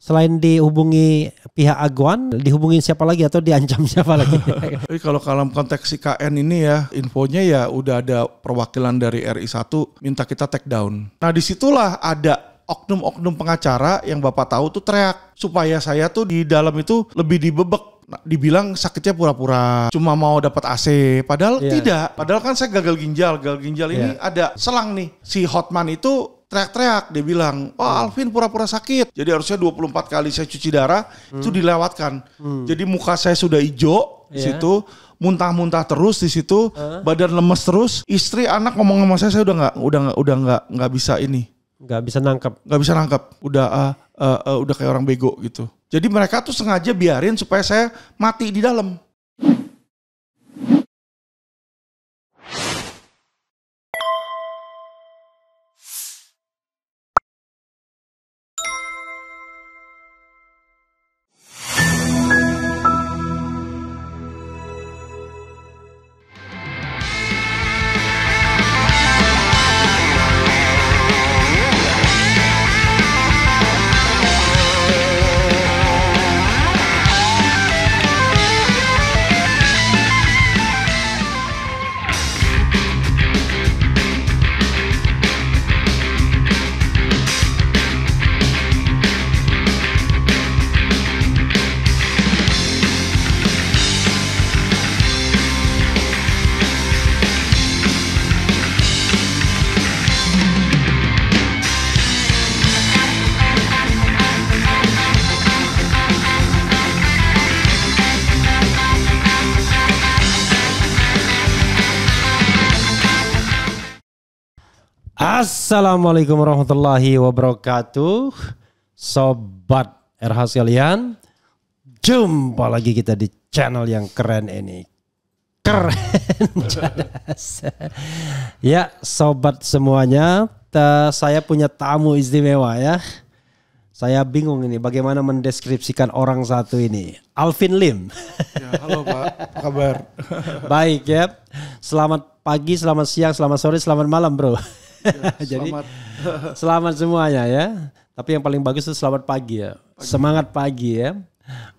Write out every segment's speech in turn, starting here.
Selain dihubungi pihak Aguan, dihubungin siapa lagi atau diancam siapa lagi? Jadi kalau dalam konteks IKN ini ya, infonya ya udah ada perwakilan dari RI1 minta kita take down. Nah disitulah ada oknum-oknum pengacara yang Bapak tahu tuh teriak supaya saya tuh di dalam itu lebih dibebek. Nah, dibilang sakitnya pura-pura, cuma mau dapat AC, padahal tidak. Padahal kan saya gagal ginjal ini ada selang nih. Si Hotman itu teriak-teriak, dia bilang, Alvin pura-pura sakit. Jadi harusnya 24 kali saya cuci darah, itu dilewatkan. Jadi muka saya sudah hijau di situ, muntah-muntah terus di situ, badan lemes terus. Istri, anak ngomong sama saya udah nggak bisa ini. Nggak bisa nangkep. Udah kayak orang bego gitu. Jadi mereka tuh sengaja biarin supaya saya mati di dalam. Assalamualaikum warahmatullahi wabarakatuh. Sobat RH sekalian, jumpa lagi kita di channel yang keren ini. Keren cadas. Ya sobat semuanya, saya punya tamu istimewa ya. Saya bingung ini bagaimana mendeskripsikan orang satu ini. Alvin Lim. Ya, halo Pak, apa kabar? Baik ya. Selamat pagi, selamat siang, selamat sore, selamat malam bro. Ya, jadi selamat semuanya ya. Tapi yang paling bagus itu selamat pagi ya. Semangat pagi ya.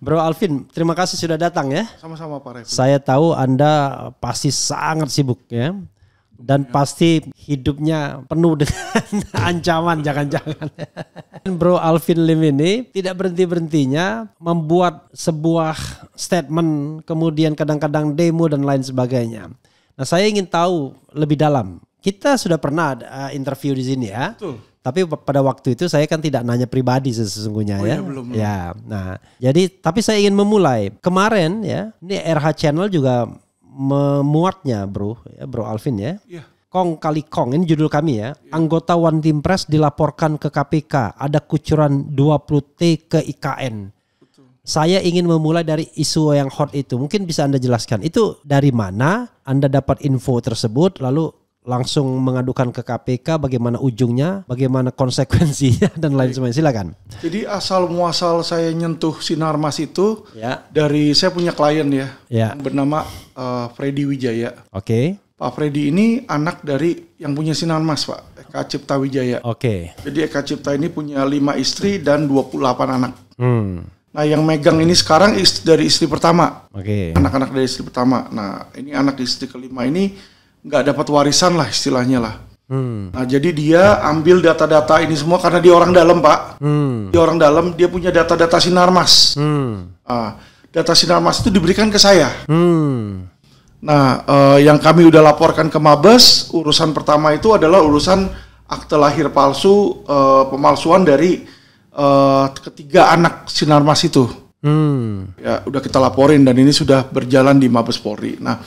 Bro Alvin, terima kasih sudah datang ya. Sama-sama Pak Refli. Saya tahu Anda pasti sangat sibuk ya. Dan pasti hidupnya penuh dengan ancaman jangan-jangan. Bro Alvin Lim ini tidak berhenti-berhentinya membuat sebuah statement, kemudian kadang-kadang demo dan lain sebagainya. Nah saya ingin tahu lebih dalam. Kita sudah pernah interview di sini ya. Betul. Tapi pada waktu itu saya kan tidak nanya pribadi sesungguhnya ya. Iya, belum. Ya, nah, jadi tapi saya ingin memulai. Kemarin ya, ini RH Channel juga memuatnya bro Alvin ya. Iya. Kong kali Kong, ini judul kami ya. Anggota One Team Press dilaporkan ke KPK. Ada kucuran 20T ke IKN. Betul. Saya ingin memulai dari isu yang hot itu. Mungkin bisa Anda jelaskan. Itu dari mana Anda dapat info tersebut lalu langsung mengadukan ke KPK, bagaimana ujungnya, bagaimana konsekuensinya dan lain sebagainya. Silakan. Jadi asal muasal saya nyentuh Sinarmas itu dari saya punya klien ya. Bernama Freddy Wijaya. Oke. Pak Freddy ini anak dari yang punya Sinarmas Pak, Eka Cipta Wijaya. Oke. Jadi Eka Cipta ini punya 5 istri dan 28 anak. Nah yang megang ini sekarang dari istri pertama. Oke. Anak-anak dari istri pertama. Nah ini anak istri kelima ini nggak dapat warisan lah istilahnya lah. Nah jadi dia ambil data-data ini semua karena dia orang dalam Pak. Dia orang dalam, dia punya data-data Sinarmas. Data Sinarmas itu diberikan ke saya. Nah yang kami udah laporkan ke Mabes, urusan pertama itu adalah urusan akte lahir palsu, pemalsuan dari ketiga anak Sinarmas itu. Ya udah kita laporin dan ini sudah berjalan di Mabes Polri. Nah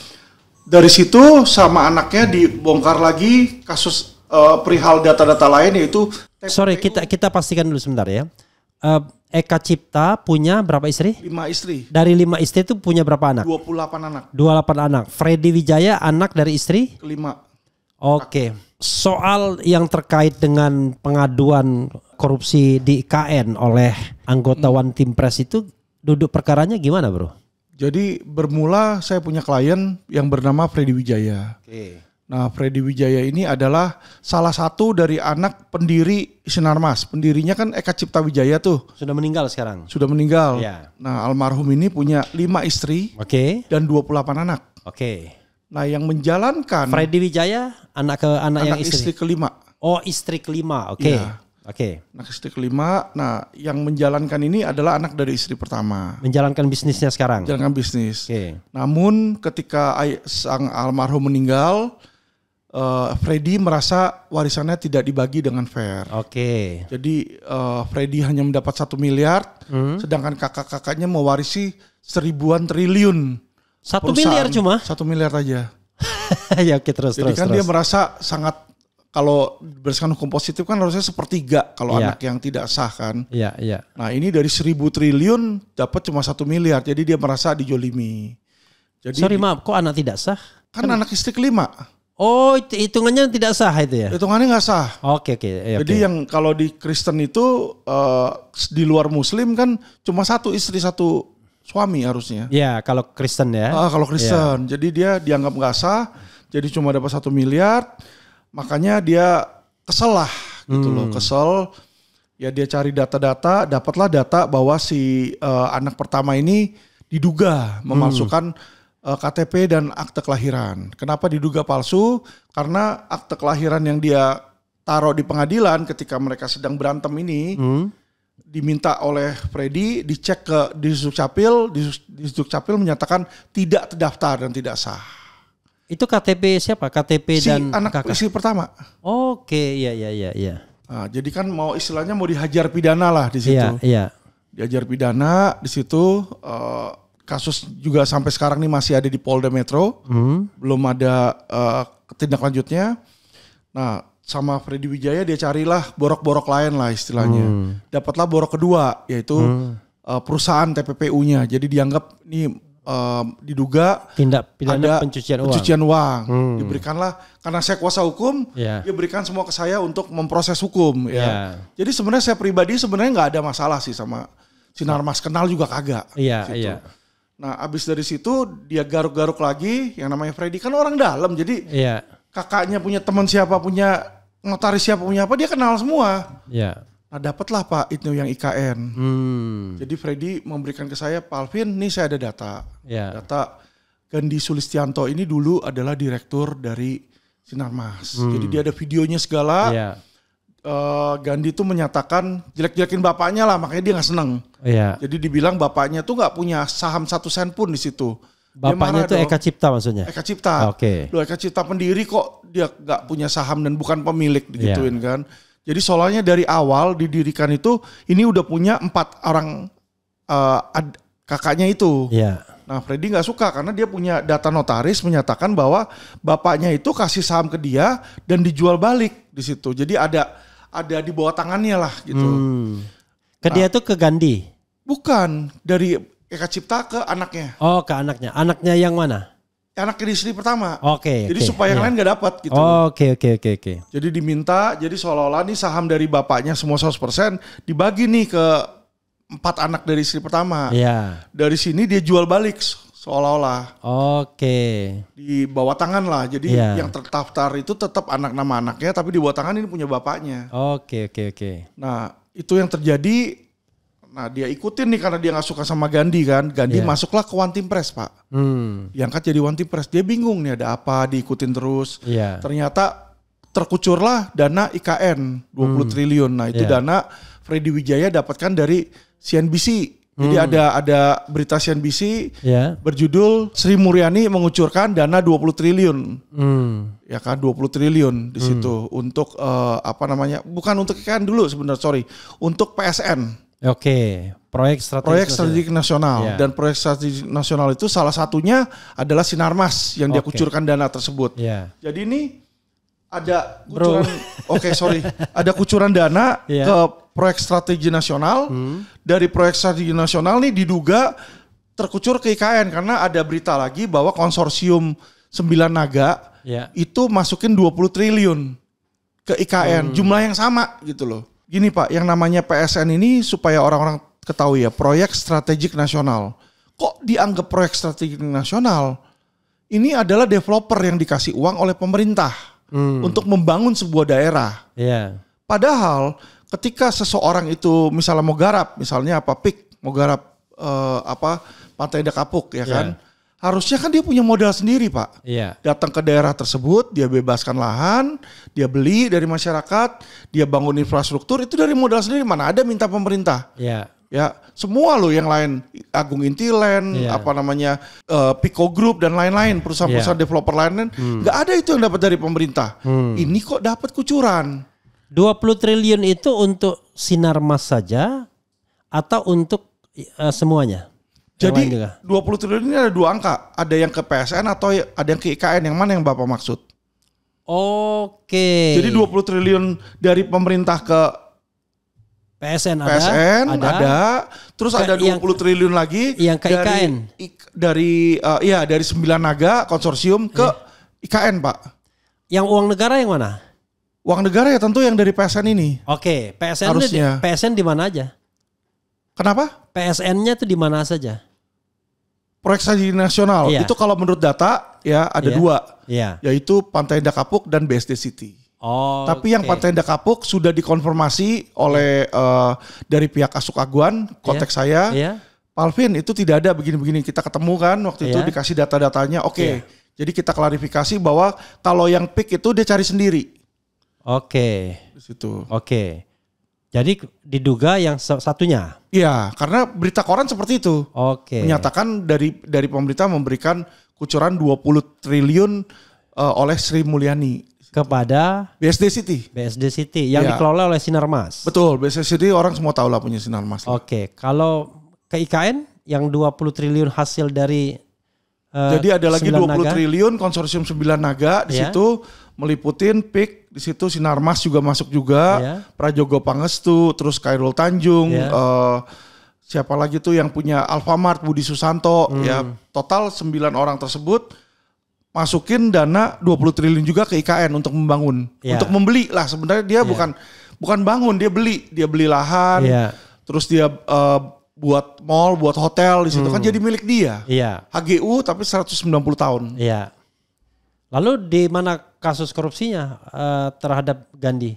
dari situ sama anaknya dibongkar lagi kasus perihal data-data lain yaitu TPPU. Sorry, kita pastikan dulu sebentar ya. Eka Cipta punya berapa istri? 5 istri. Dari 5 istri itu punya berapa anak? 28 anak. 28 anak. Freddy Wijaya anak dari istri? Kelima. Oke. Soal yang terkait dengan pengaduan korupsi di IKN oleh anggota One Team Press itu duduk perkaranya gimana bro? Jadi bermula saya punya klien yang bernama Freddy Wijaya. Nah, Freddy Wijaya ini adalah salah satu dari anak pendiri Sinarmas. Pendirinya kan Eka Cipta Wijaya tuh. Sudah meninggal sekarang? Sudah meninggal. Ya. Nah, almarhum ini punya 5 istri dan 28 anak. Oke. Nah, yang menjalankan Freddy Wijaya anak yang istri kelima. Oh, istri kelima. Oke. Ya. Oke. Anak istri kelima. Nah, yang menjalankan ini adalah anak dari istri pertama. Menjalankan bisnisnya sekarang. Menjalankan bisnis. Oke. Namun ketika sang almarhum meninggal, Freddy merasa warisannya tidak dibagi dengan fair. Oke. Jadi Freddy hanya mendapat 1 miliar, sedangkan kakak-kakaknya mewarisi 1000-an triliun. 1 miliar cuma? 1 miliar aja. Ya oke, terus. Jadi kan dia merasa sangat, kalau berdasarkan hukum positif kan harusnya 1/3 kalau anak yang tidak sah kan. Iya, iya. Nah ini dari 1000 triliun dapat cuma 1 miliar, jadi dia merasa dijolimi. Jadi, sorry maaf, kok anak tidak sah? Kan anak istri kelima. Oh, hitungannya tidak sah itu ya? Hitungannya nggak sah. Oke. Jadi yang kalau di Kristen itu di luar Muslim kan cuma 1 istri 1 suami harusnya. Ya, kalau Kristen ya. Kalau Kristen, jadi dia dianggap nggak sah, jadi cuma dapat 1 miliar. Makanya dia kesel lah gitu loh, kesel. Ya dia cari data-data, dapatlah data bahwa si anak pertama ini diduga memalsukan KTP dan akte kelahiran. Kenapa diduga palsu? Karena akte kelahiran yang dia taruh di pengadilan ketika mereka sedang berantem ini diminta oleh Freddy dicek ke Disdukcapil, Disdukcapil menyatakan tidak terdaftar dan tidak sah. Itu KTP siapa? KTP si dan anak kakak? istri pertama. Oke, iya. Nah, jadi kan mau istilahnya mau dihajar pidana lah di situ. Iya. Dihajar pidana di situ. Kasus juga sampai sekarang nih masih ada di Polda Metro. Belum ada tindak lanjutnya. Nah, sama Freddy Wijaya dia carilah borok-borok lain lah istilahnya. Dapatlah borok kedua, yaitu perusahaan TPPU-nya. Jadi dianggap ini diduga tindak pidana ada pencucian uang. Diberikanlah, karena saya kuasa hukum, dia berikan semua ke saya untuk memproses hukum. Ya. Jadi sebenarnya saya pribadi sebenarnya nggak ada masalah sih sama Sinarmas, kenal juga kagak. Iya. Nah abis dari situ dia garuk-garuk lagi, yang namanya Freddy kan orang dalam, jadi kakaknya punya teman siapa, punya notaris siapa, punya apa, dia kenal semua. Iya. Nah dapatlah Pak itu yang IKN. Jadi Freddy memberikan ke saya, Pak Alvin, nih saya ada data. Data Gandhi Sulistianto ini dulu adalah direktur dari Sinarmas. Jadi dia ada videonya segala. Gandhi tuh menyatakan jelek-jelekin bapaknya lah, makanya dia nggak seneng. Jadi dibilang bapaknya tuh nggak punya saham 1 sen pun di situ. Bapaknya itu Eka Cipta maksudnya? Eka Cipta. Loh Eka Cipta pendiri kok dia nggak punya saham dan bukan pemilik digituin kan. Jadi soalnya dari awal didirikan itu ini udah punya 4 orang kakaknya itu. Nah Freddy nggak suka karena dia punya data notaris menyatakan bahwa bapaknya itu kasih saham ke dia dan dijual balik di situ. Jadi ada di bawah tangannya lah gitu. Ke dia tuh ke Gandhi? Bukan, dari Eka Cipta ke anaknya. Oh ke anaknya, anaknya yang mana? Anak istri pertama. Jadi supaya yang lain gak dapat gitu. Oke. Jadi diminta, jadi seolah-olah nih saham dari bapaknya semua 100% dibagi nih ke 4 anak dari istri pertama. Dari sini dia jual balik seolah-olah. Di bawah tangan lah. Jadi yang terdaftar itu tetap anak nama anaknya, tapi di bawah tangan ini punya bapaknya. Oke. Nah itu yang terjadi. Nah dia ikutin nih karena dia gak suka sama Gandhi kan. Gandhi masuklah ke One Team Press Pak. Diangkat jadi One Team Press. Dia bingung nih ada apa, diikutin terus. Ternyata terkucurlah dana IKN 20 triliun. Nah itu dana Freddy Wijaya dapatkan dari CNBC. Jadi ada berita CNBC berjudul Sri Mulyani mengucurkan dana 20 triliun. Ya kan 20 triliun di situ untuk bukan untuk IKN dulu sebenarnya, untuk PSN. Proyek strategik nasional. Dan proyek strategik nasional itu salah satunya adalah Sinarmas yang dia kucurkan dana tersebut. Jadi ini ada kucuran, ada kucuran dana ke proyek strategi nasional. Dari proyek strategi nasional nih diduga terkucur ke IKN karena ada berita lagi bahwa konsorsium 9 naga itu masukin 20 triliun ke IKN, jumlah yang sama gitu loh. Gini Pak, yang namanya PSN ini supaya orang-orang ketahui ya, proyek strategik nasional. Kok dianggap proyek strategik nasional? ini adalah developer yang dikasih uang oleh pemerintah untuk membangun sebuah daerah. Iya. Padahal ketika seseorang itu misalnya mau garap, misalnya PIK mau garap Pantai Indah Kapuk ya kan. Harusnya kan dia punya modal sendiri, Pak. Iya. Datang ke daerah tersebut, dia bebaskan lahan, dia beli dari masyarakat, dia bangun infrastruktur, itu dari modal sendiri. Mana ada minta pemerintah. Iya. Ya, semua loh yang lain, Agung Intiland, Pico Group dan lain-lain, perusahaan-perusahaan developer lain, nggak ada itu yang dapat dari pemerintah. Ini kok dapat kucuran. 20 triliun itu untuk Sinarmas saja atau untuk semuanya? Jadi 20 triliun ini ada 2 angka, ada yang ke PSN atau ada yang ke IKN, yang mana yang Bapak maksud? Oke. Jadi 20 triliun dari pemerintah ke PSN ada. Terus ada 20 triliun lagi yang ke IKN. Dari 9 naga konsorsium ke IKN, Pak. Yang uang negara yang mana? Uang negara ya tentu yang dari PSN ini. Oke, PSN harusnya. PSN di mana aja? Kenapa? PSN-nya tuh di mana saja? Proyek strategi nasional. Itu kalau menurut data ya ada 2. Yaitu Pantai Indah Kapuk dan BSD City. Tapi yang Pantai Indah Kapuk sudah dikonfirmasi oleh dari pihak Asuk Aguan, kontak saya, Pak Alvin itu tidak ada begini-begini. Kita ketemu kan waktu itu dikasih data-datanya. Jadi kita klarifikasi bahwa kalau yang PIK itu dia cari sendiri. Di situ. Jadi diduga yang satunya. Iya, karena berita koran seperti itu. Menyatakan dari pemerintah memberikan kucuran 20 triliun oleh Sri Mulyani kepada BSD City yang dikelola oleh Sinarmas. Betul, BSD City orang semua tahu lah punya Sinarmas. Kalau ke IKN yang 20 triliun hasil dari jadi ada lagi 20 naga. triliun konsorsium 9 naga di situ meliputin PIK, di situ Sinarmas juga masuk juga, Prajogo Pangestu, terus Khairul Tanjung, siapa lagi tuh yang punya Alfamart, Budi Susanto, ya total 9 orang tersebut masukin dana 20 triliun juga ke IKN untuk membangun, untuk membeli lah sebenarnya dia bukan bangun, dia beli lahan, terus dia buat mall, buat hotel di situ kan jadi milik dia. HGU tapi 190 tahun. Lalu di mana kasus korupsinya terhadap Gandhi?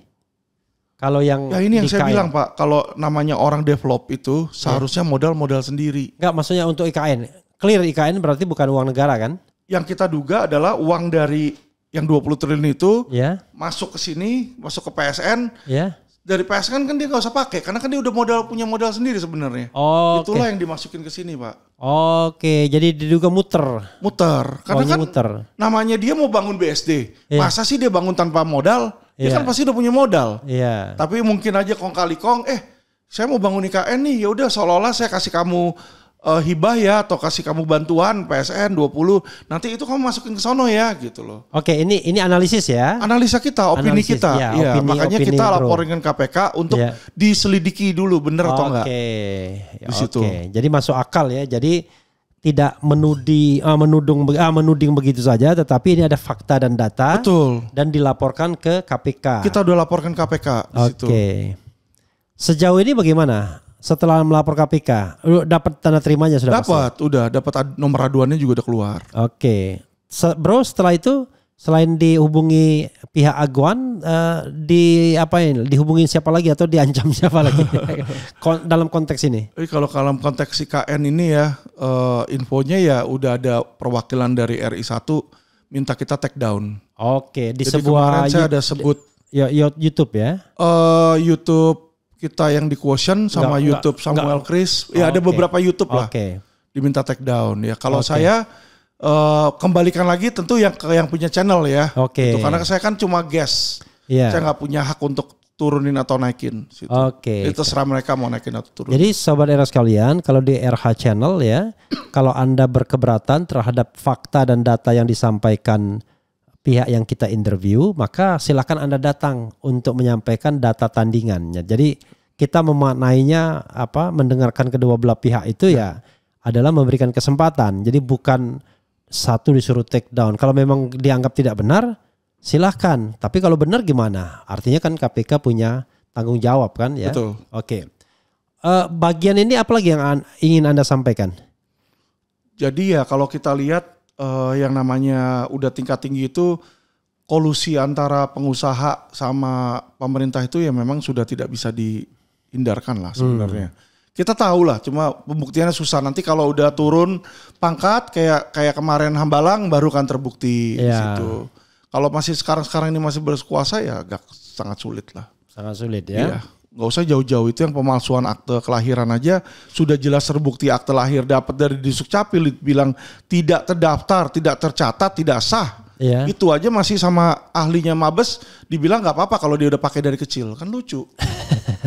Kalau yang ini yang saya bilang Pak, kalau namanya orang develop itu seharusnya modal sendiri. Enggak, maksudnya untuk IKN. Clear IKN berarti bukan uang negara kan? Yang kita duga adalah uang dari yang 20 triliun itu masuk ke sini, masuk ke PSN. Dari PSN kan dia nggak usah pakai karena kan dia udah punya modal sendiri sebenarnya. Itulah yang dimasukin ke sini, Pak. Jadi diduga muter. Karena kan namanya dia mau bangun BSD. Masa sih dia bangun tanpa modal? Dia kan pasti udah punya modal. Tapi mungkin aja kong kali kong, saya mau bangun IKN nih, ya udah seolah-olah saya kasih kamu hibah ya atau kasih kamu bantuan PSN 20, nanti itu kamu masukin ke sono ya gitu loh. Ini analisis ya. Analisa kita, opini kita. Makanya kita laporin ke KPK untuk diselidiki dulu bener atau enggak. Di situ. Jadi masuk akal ya. Jadi tidak menuding begitu saja, tetapi ini ada fakta dan data. Betul. Dan dilaporkan ke KPK. Kita udah laporkan KPK di situ. Sejauh ini bagaimana? Setelah melapor KPK, dapat tanda terimanya sudah? Dapat nomor aduannya juga udah keluar. Bro, setelah itu selain dihubungi pihak Aguan, dihubungin siapa lagi atau diancam siapa lagi dalam konteks ini? Kalau dalam konteks IKN ini ya, infonya ya udah ada perwakilan dari RI1 minta kita take down. Di jadi sebuah saya ada sebut YouTube ya? YouTube kita yang di Quotient sama YouTube Samuel Chris. Ada beberapa YouTube lah. Diminta take down ya. Kalau saya kembalikan lagi tentu yang punya channel ya. Gitu. Karena saya kan cuma guest. Saya nggak punya hak untuk turunin atau naikin. Situ. Itu terserah mereka mau naikin atau turunin. Jadi Sobat Era sekalian, kalau di RH Channel ya, kalau Anda berkeberatan terhadap fakta dan data yang disampaikan pihak yang kita interview, maka silakan Anda datang untuk menyampaikan data tandingannya. Jadi kita memaknainya mendengarkan kedua belah pihak itu ya adalah memberikan kesempatan. Jadi bukan satu disuruh take down. Kalau memang dianggap tidak benar, silahkan. Tapi kalau benar gimana? Artinya kan KPK punya tanggung jawab kan ya. Betul. Bagian ini apa lagi yang ingin Anda sampaikan? Jadi ya kalau kita lihat yang namanya udah tingkat tinggi itu kolusi antara pengusaha sama pemerintah itu ya memang sudah tidak bisa dihindarkan lah sebenarnya. Kita tahu lah, cuma pembuktiannya susah. Nanti kalau udah turun pangkat kayak kemarin Hambalang baru kan terbukti di situ. Kalau masih sekarang ini masih berkuasa ya sangat sulit lah. Sangat sulit ya. Iya. Gak usah jauh-jauh, itu yang pemalsuan akte kelahiran aja sudah jelas terbukti akte lahir dapat dari Disdukcapil bilang tidak terdaftar, tidak tercatat, tidak sah. Iya. Itu aja masih sama ahlinya Mabes dibilang nggak apa-apa kalau dia udah pakai dari kecil, kan lucu.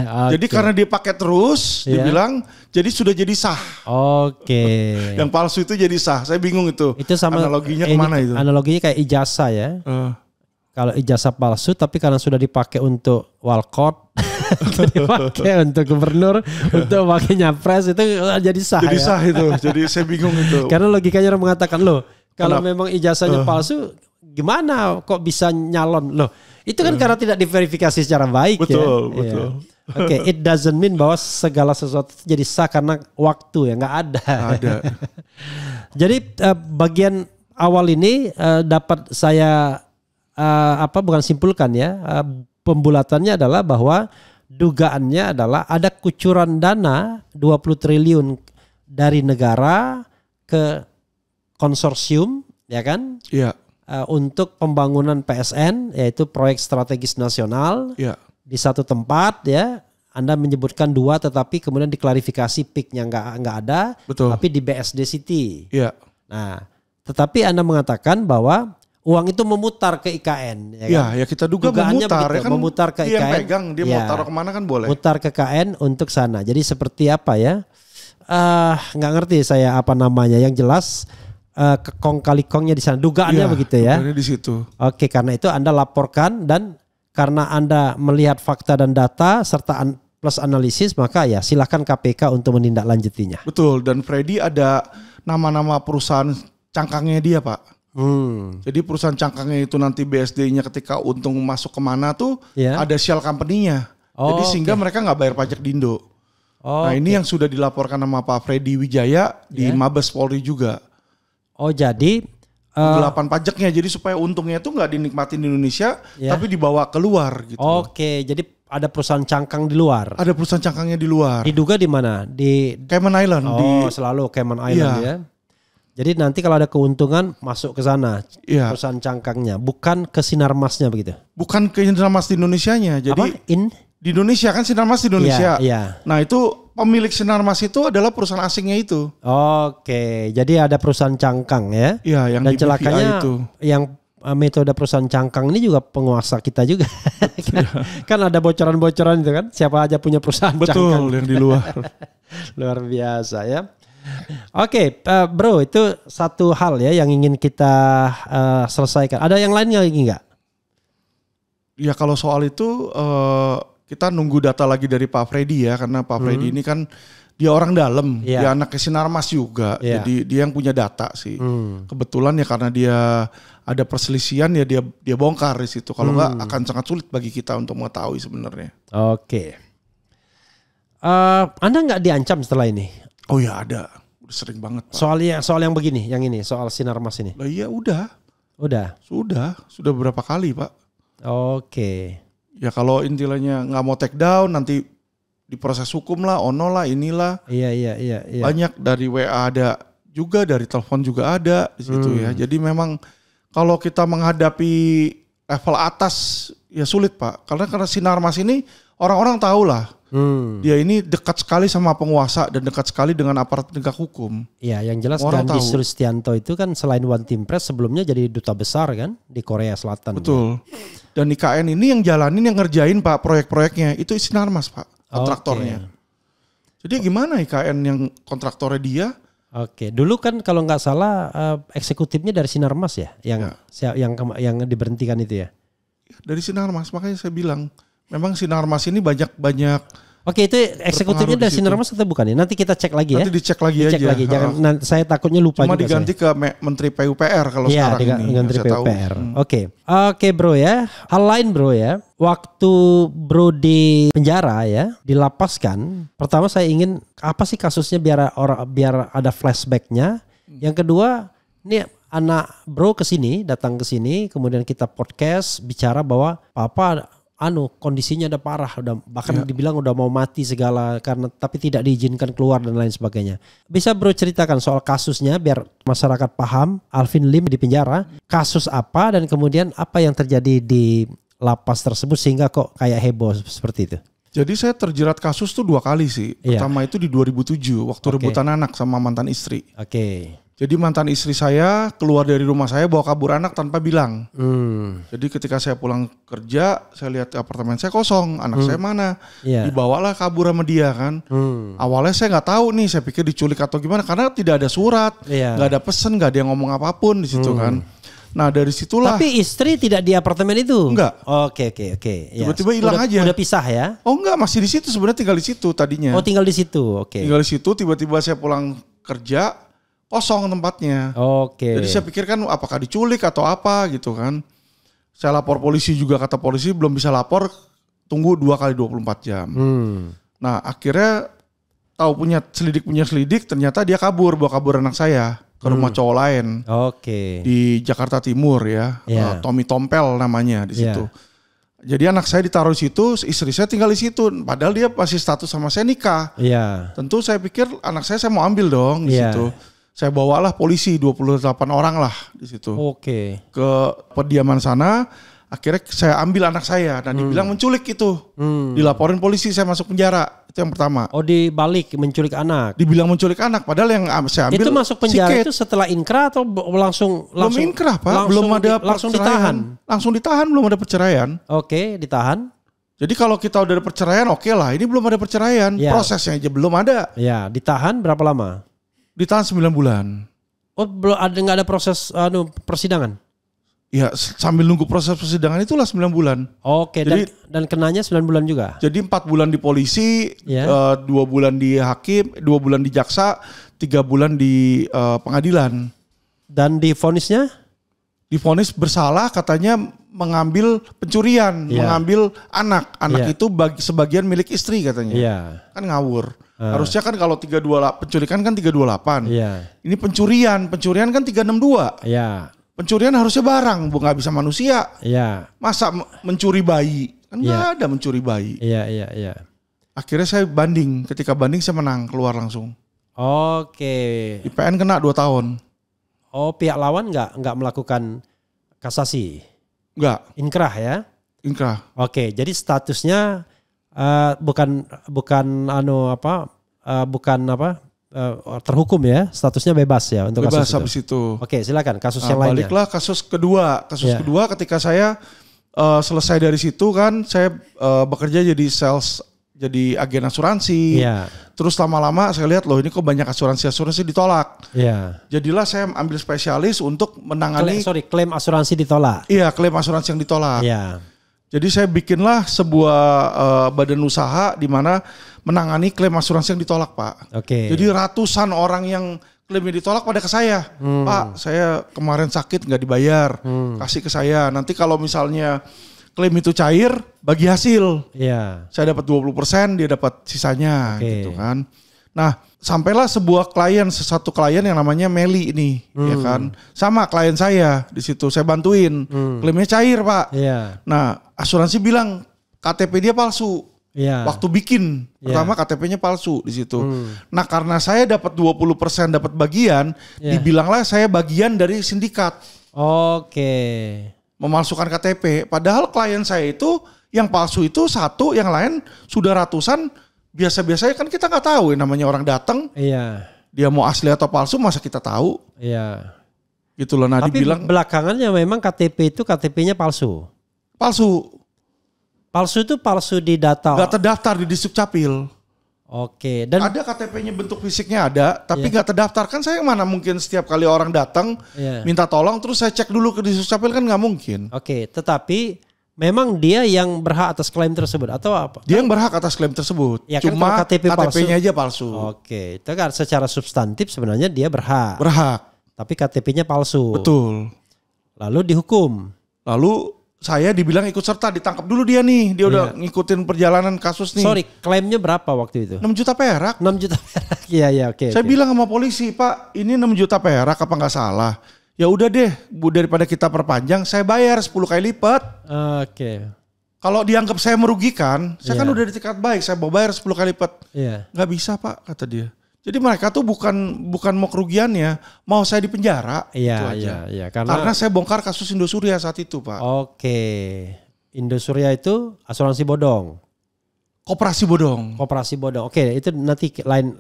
Jadi karena dia pakai terus, dibilang jadi sudah jadi sah. Yang palsu itu jadi sah. Saya bingung itu. Itu sama analoginya kemana itu? Analoginya kayak ijazah ya. Kalau ijazah palsu tapi karena sudah dipakai untuk walkot, dipakai untuk gubernur, untuk pakai nyapres itu jadi sah. Jadi ya? Sah itu. Jadi saya bingung itu. Karena logikanya orang mengatakan loh, kalau memang ijazahnya palsu, gimana kok bisa nyalon loh? Itu kan karena tidak diverifikasi secara baik. Betul. Oke, it doesn't mean bahwa segala sesuatu jadi sah karena waktu ya nggak ada. Jadi bagian awal ini dapat saya bukan simpulkan ya, pembulatannya adalah bahwa dugaannya adalah ada kucuran dana 20 triliun dari negara ke konsorsium ya kan? Iya. Untuk pembangunan PSN yaitu proyek strategis nasional di satu tempat ya. Anda menyebutkan 2 tetapi kemudian diklarifikasi PIK-nya nggak ada. Betul. Tapi di BSD City. Iya. Nah, tetapi Anda mengatakan bahwa uang itu memutar ke IKN. Ya kita duga memutar. Begitu, ya kan memutar ke dia IKN. Dia pegang, dia mau taruh kemana kan boleh. Mutar ke KN untuk sana. Jadi seperti apa ya? Nggak ngerti saya apa namanya. Yang jelas kekong kali kongnya di sana. Dugaannya begitu ya. Dugaannya di situ. Oke, karena itu Anda laporkan dan karena Anda melihat fakta dan data serta plus analisis maka ya silakan KPK untuk menindaklanjutinya. Betul, dan Freddy ada nama-nama perusahaan cangkangnya dia Pak. Jadi perusahaan cangkangnya itu nanti BSD-nya ketika untung masuk kemana tuh ada shell company-nya. Jadi sehingga mereka nggak bayar pajak di Indo. Nah ini yang sudah dilaporkan sama Pak Freddy Wijaya di Mabes Polri juga. Jadi penggelapan pajaknya, jadi supaya untungnya itu nggak dinikmatin di Indonesia, tapi dibawa keluar gitu. Jadi ada perusahaan cangkang di luar. Ada perusahaan cangkangnya di luar. Diduga di mana? Di Cayman Island. Selalu Cayman Island ya. Jadi nanti kalau ada keuntungan masuk ke sana perusahaan cangkangnya, bukan ke Sinarmasnya begitu? Bukan ke Sinarmas di Indonesianya. Jadi di Indonesia kan Sinarmas di Indonesia. Nah itu pemilik Sinarmas itu adalah perusahaan asingnya itu. Jadi ada perusahaan cangkang ya. Iya, yang dan di celakanya itu. Yang metode perusahaan cangkang ini juga penguasa kita juga. kan ada bocoran-bocoran itu kan. Siapa aja punya perusahaan cangkang. Betul, yang di luar. Luar biasa ya. Bro, itu satu hal ya yang ingin kita selesaikan. Ada yang lainnya lagi nggak? Ya kalau soal itu kita nunggu data lagi dari Pak Freddy ya, karena Pak Freddy ini kan dia orang dalam, dia anak Sinarmas juga, jadi dia yang punya data sih. Kebetulan ya karena dia ada perselisihan ya dia bongkar di situ. Kalau nggak akan sangat sulit bagi kita untuk mengetahui sebenarnya. Anda nggak diancam setelah ini? Oh ya ada, udah sering banget Pak. Soal yang begini, yang ini soal Sinarmas ini. Lah iya udah. Sudah berapa kali Pak. Ya kalau intinya nggak mau take down nanti diproses hukum lah, ono lah, inilah. Iya. Banyak dari WA ada juga, dari telepon juga ada di situ ya. Jadi memang kalau kita menghadapi level atas ya sulit Pak. Karena Sinarmas ini orang-orang tahu lah. Dia ini dekat sekali sama penguasa dan dekat sekali dengan aparat penegak hukum. Iya, yang jelas Gandhi Sulistianto itu kan selain One Team Press sebelumnya jadi duta besar kan di Korea Selatan. Betul. Ya. Dan IKN ini yang jalanin, yang ngerjain Pak proyek-proyeknya itu Sinarmas Pak, kontraktornya. Jadi gimana IKN yang kontraktornya dia? Dulu kan kalau nggak salah eksekutifnya dari Sinarmas ya, yang diberhentikan itu ya. Dari Sinarmas, makanya saya bilang. Memang Sinarmas ini banyak. Itu eksekutifnya dari Sinarmas atau bukan ya? Nanti kita cek lagi ya. Nanti dicek lagi aja. Jangan, saya takutnya lupa. Cuma juga diganti ke Menteri PUPR kalau sekarang ini. Menteri PUPR. Oke Bro ya. Hal lain Bro ya. Waktu Bro di penjara ya, dilapaskan. Pertama saya ingin apa sih kasusnya biar ada flashbacknya. Yang kedua, ini anak bro datang ke sini, kemudian kita podcast bicara bahwa papa kondisinya udah parah, udah bahkan dibilang udah mau mati segala tapi tidak diizinkan keluar dan lain sebagainya. Bisa bro ceritakan soal kasusnya biar masyarakat paham Alvin Lim di penjara, kasus apa dan kemudian apa yang terjadi di lapas tersebut sehingga kok kayak heboh seperti itu. Jadi saya terjerat kasus tuh 2 kali sih. Pertama itu di 2007 waktu rebutan anak sama mantan istri. Jadi mantan istri saya keluar dari rumah saya bawa kabur anak tanpa bilang. Jadi ketika saya pulang kerja, saya lihat apartemen saya kosong, anak saya mana? Dibawalah kabur sama dia kan. Awalnya saya nggak tahu nih, saya pikir diculik atau gimana karena tidak ada surat, nggak ada pesan, nggak ada yang ngomong apapun di situ kan. Nah dari situlah. Tapi istri tidak di apartemen itu? Enggak. Oke. Tiba-tiba hilang aja. Udah pisah ya? Oh enggak, masih di situ sebenarnya, tinggal di situ tadinya. Oh tinggal di situ, oke. Tinggal di situ, tiba-tiba saya pulang kerja. Kosong tempatnya. Jadi saya pikir kan apakah diculik atau apa gitu kan. Saya lapor polisi juga, kata polisi belum bisa lapor, tunggu 2 kali 24 jam. Nah akhirnya punya selidik ternyata dia bawa kabur anak saya ke rumah cowok lain. Di Jakarta Timur ya. Tommy Tompel namanya di situ. Jadi anak saya ditaruh di situ, istri saya tinggal di situ. Padahal dia masih status sama saya nikah. Tentu saya pikir anak saya mau ambil dong di situ. Saya bawalah polisi 28 orang lah di situ. Ke pediaman sana, akhirnya saya ambil anak saya dan dibilang menculik itu. Dilaporin polisi, saya masuk penjara. Itu yang pertama. Oh, dibalik menculik anak. Dibilang menculik anak, padahal yang saya ambil itu masuk penjara itu setelah inkrah atau langsung belum inkrah, Pak. Belum ada langsung ditahan. Langsung ditahan, belum ada perceraian. Ditahan. Jadi kalau kita udah ada perceraian, lah. Ini belum ada perceraian. Prosesnya aja belum ada. Ditahan berapa lama? Ditahan 9 bulan. Oh, belum ada, nggak ada proses persidangan? Ya, sambil nunggu proses persidangan itulah 9 bulan. Jadi, dan kenanya 9 bulan juga? Jadi 4 bulan di polisi, 2 bulan di hakim, 2 bulan di jaksa, 3 bulan di pengadilan. Dan divonisnya? Divonis bersalah, katanya mengambil pencurian, mengambil anak. Anak itu sebagian milik istri katanya. Kan ngawur. Harusnya kan kalau 328 penculikan kan 328. Ini pencurian kan 362. Pencurian harusnya barang, nggak bisa manusia. Masa mencuri bayi? Kan nggak ada mencuri bayi. Akhirnya saya banding. Ketika banding saya menang, keluar langsung. Di PN kena 2 tahun. Oh, pihak lawan nggak melakukan kasasi? Nggak. Inkrah ya? Inkrah. Jadi statusnya bukan terhukum ya, statusnya bebas ya untuk bebas kasus itu. Habis itu. Silakan kasus yang lainnya. Baliklah kasus kedua. Kedua ketika saya selesai dari situ kan, saya bekerja jadi sales, jadi agen asuransi. Terus lama-lama saya lihat ini kok banyak asuransi ditolak. Jadilah saya ambil spesialis untuk menangani. Klaim asuransi ditolak. Iya, klaim asuransi yang ditolak. Jadi saya bikinlah sebuah badan usaha di mana menangani klaim asuransi yang ditolak, Pak. Jadi ratusan orang yang klaimnya ditolak pada ke saya. Pak, saya kemarin sakit nggak dibayar, kasih ke saya. Nanti kalau misalnya klaim itu cair, bagi hasil. Saya dapat 20%, dia dapat sisanya, gitu kan. Nah, sampailah satu klien yang namanya Meli ini, ya kan. Sama klien saya di situ, saya bantuin. Klaimnya cair, Pak. Nah, asuransi bilang KTP dia palsu. Waktu bikin pertama KTP-nya palsu di situ. Nah, karena saya dapat 20% dapat bagian, dibilanglah saya bagian dari sindikat. Memalsukan KTP. Padahal klien saya itu yang palsu itu 1, yang lain sudah ratusan. Biasa-biasanya kan kita nggak tahu namanya orang datang. Dia mau asli atau palsu masa kita tahu. Gitu loh. Nah, tapi dibilang belakangannya memang KTP-nya palsu. Palsu itu palsu di data. Gak terdaftar di Disdukcapil. Dan ada KTP-nya bentuk fisiknya ada, tapi gak terdaftar. Kan saya mana mungkin setiap kali orang datang minta tolong terus saya cek dulu ke Disdukcapil, kan nggak mungkin. Tetapi memang dia yang berhak atas klaim tersebut atau apa? Dia yang berhak atas klaim tersebut. Cuma kan KTP-nya aja palsu. Itu kan secara substantif sebenarnya dia berhak. Tapi KTP-nya palsu. Betul. Lalu dihukum. Lalu saya dibilang ikut serta, ditangkap dulu dia nih. Dia udah ngikutin perjalanan kasus nih. Klaimnya berapa waktu itu? 6 juta perak. 6 juta perak. Saya bilang sama polisi, Pak, ini 6 juta perak apa nggak salah? ya udah deh, Bu, daripada kita perpanjang, saya bayar 10 kali lipat. Oke. Kalau dianggap saya merugikan, saya kan udah diikat baik, saya mau bayar 10 kali lipat. Nggak bisa Pak, kata dia. Jadi mereka tuh bukan mau kerugiannya, mau saya di penjara. Iya. Karena saya bongkar kasus Indosuria saat itu Pak. Oke. Indosuria itu asuransi bodong. Koperasi bodong. Koperasi bodong. Oke, itu nanti lain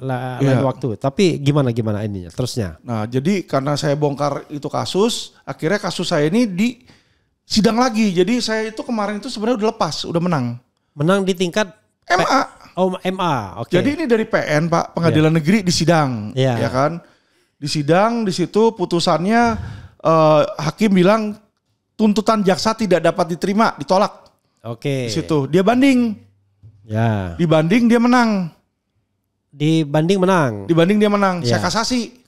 waktu. Tapi gimana ininya terusnya? Nah, jadi karena saya bongkar itu kasus, akhirnya kasus saya ini di sidang lagi. Jadi saya itu kemarin itu sebenarnya udah lepas, udah menang. Menang di tingkat MA. MA. Oke. Jadi ini dari PN Pak, Pengadilan Negeri di sidang, ya kan? Di sidang, di situ putusannya hakim bilang tuntutan jaksa tidak dapat diterima, ditolak. Oke. Di situ dia banding. Ya. Dibanding dia menang. Dibanding dia menang. Saya kasasi.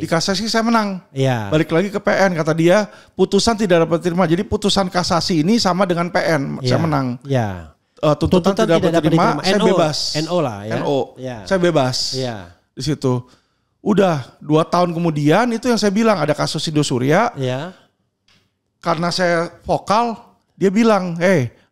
Di kasasi saya menang. Iya. Balik lagi ke PN, kata dia putusan tidak dapat diterima. Jadi putusan kasasi ini sama dengan PN, saya menang. Iya. Tuntutan tidak dapat diterima, saya bebas. NO lah ya. NO. Ya. Saya bebas. Iya. Di situ. Udah 2 tahun kemudian itu yang saya bilang ada kasus Indosuria. Iya. Karena saya vokal, dia bilang,